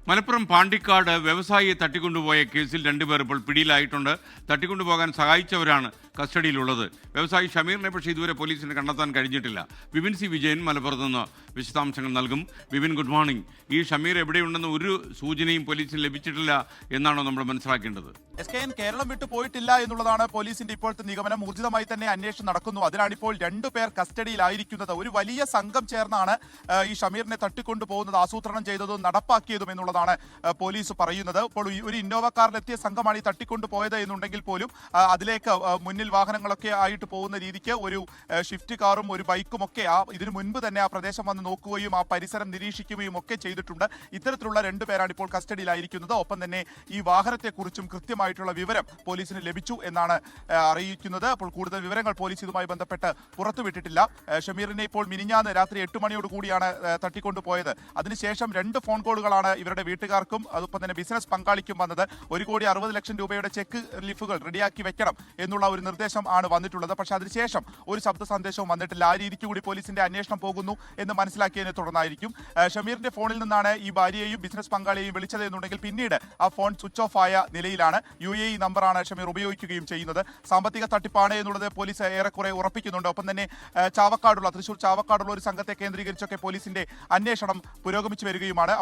മലപ്പുറം പാണ്ടിക്കാട് വ്യവസായിയെ തട്ടിക്കൊണ്ടുപോയ കേസിൽ രണ്ടുപേർ ഇപ്പോൾ പിടിയിലായിട്ടുണ്ട്. തട്ടിക്കൊണ്ടുപോകാൻ സഹായിച്ചവരാണ് കസ്റ്റഡിയിലുള്ളത്. വ്യവസായി ഷമീറിനെ പക്ഷേ ഇതുവരെ പോലീസിന് കണ്ടെത്താൻ കഴിഞ്ഞിട്ടില്ല. വിപിൻ സി വിജയൻ മലപ്പുറത്ത് നിന്ന് വിശദാംശങ്ങൾ നൽകും. Vipin, good morning. ഈ ഷമീർ എവിടെയുണ്ടെന്ന് ഒരു സൂചനയും പോലീസിന് ലഭിച്ചിട്ടില്ല എന്നാണോ നമ്മൾ മനസ്സിലാക്കേണ്ടത്? SKN കേരളം വിട്ടു പോയിട്ടില്ല എന്നുള്ളതാണ് പോലീസിന്റെ ഇപ്പോഴത്തെ നിഗമനം. ഊർജിതമായി തന്നെ അന്വേഷണം നടക്കുന്നു. അതിനാണിപ്പോൾ രണ്ടുപേർ കസ്റ്റഡിയിലായിരിക്കുന്നത്. ഒരു വലിയ സംഘം ചേർന്നാണ് ഈ ഷമീറിനെ തട്ടിക്കൊണ്ടുപോകുന്നത് ആസൂത്രണം ചെയ്തതും നടപ്പാക്കിയതും എന്നുള്ളതാണ് പോലീസ് പറയുന്നത്. ഇപ്പോൾ ഒരു ഇന്നോവ കാറിലെത്തിയ സംഘമാണ് ഈ തട്ടിക്കൊണ്ടുപോയത് എന്നുണ്ടെങ്കിൽ പോലും അതിലേക്ക് മുന്നിൽ വാഹനങ്ങളൊക്കെ ആയിട്ട് പോകുന്ന രീതിക്ക് ഒരു ഷിഫ്റ്റ് കാറും ഒരു ബൈക്കും ഒക്കെ ഇതിനു മുൻപ് തന്നെ ആ പ്രദേശം വന്ന് നോക്കുകയും ആ പരിസരം നിരീക്ഷിക്കുകയും ഒക്കെ ചെയ്തിട്ടുണ്ട്. ഇത്തരത്തിലുള്ള രണ്ടുപേരാണ് ഇപ്പോൾ കസ്റ്റഡിയിലായിരിക്കുന്നത്. ഒപ്പം തന്നെ ഈ വാഹനത്തെക്കുറിച്ചും കൃത്യമായിട്ടുള്ള വിവരം പോലീസിന് ലഭിച്ചു എന്നാണ് അറിയിക്കുന്നത്. അപ്പോൾ കൂടുതൽ വിവരങ്ങൾ പോലീസ് ഇതുമായി ബന്ധപ്പെട്ട് പുറത്തുവിട്ടിട്ടില്ല. ഷമീറിനെ ഇപ്പോൾ മിനിഞ്ഞാന്ന് രാത്രി 8 മണിയോട് കൂടിയാണ് തട്ടിക്കൊണ്ടുപോയത്. അതിനുശേഷം 2 ഫോൺ കോളുകളാണ് ഇവരുടെ വീട്ടുകാർക്കും അതൊപ്പം തന്നെ ബിസിനസ് പങ്കാളിക്കും വന്നത്. 1,60,00,000 രൂപയുടെ ചെക്ക് റിലീഫുകൾ റെഡിയാക്കി വെക്കണം എന്നുള്ള ഒരു നിർദ്ദേശം ആണ് വന്നിട്ടുള്ളത്. പക്ഷേ അതിനുശേഷം ഒരു ശബ്ദ സന്ദേശവും വന്നിട്ടില്ല. ആ രീതിക്ക് കൂടി പോലീസിന്റെ അന്വേഷണം പോകുന്നു എന്ന് മനസ്സിലാക്കിയതിനെ തുടർന്നായിരിക്കും ഷമീറിന്റെ ഫോണിൽ നിന്നാണ് ഈ ഭാര്യയെയും ബിസിനസ് പങ്കാളിയെയും വിളിച്ചത് എന്നുണ്ടെങ്കിൽ പിന്നീട് ആ ഫോൺ സ്വിച്ച് ഓഫ് ആയ നിലയിലാണ്. UAE നമ്പറാണ് ഷമീർ ഉപയോഗിക്കുകയും ചെയ്യുന്നത്. സാമ്പത്തിക തട്ടിപ്പാണ് എന്നുള്ളത് പോലീസ് ഏറെക്കുറെ ഉറപ്പിക്കുന്നുണ്ട്. ഒപ്പം തന്നെ തൃശൂർ ചാവക്കാടുള്ള ഒരു സംഘത്തെ കേന്ദ്രീകരിച്ചൊക്കെ പോലീസിന്റെ അന്വേഷണം പുരോഗമിച്ചു വരികയുമാണ്.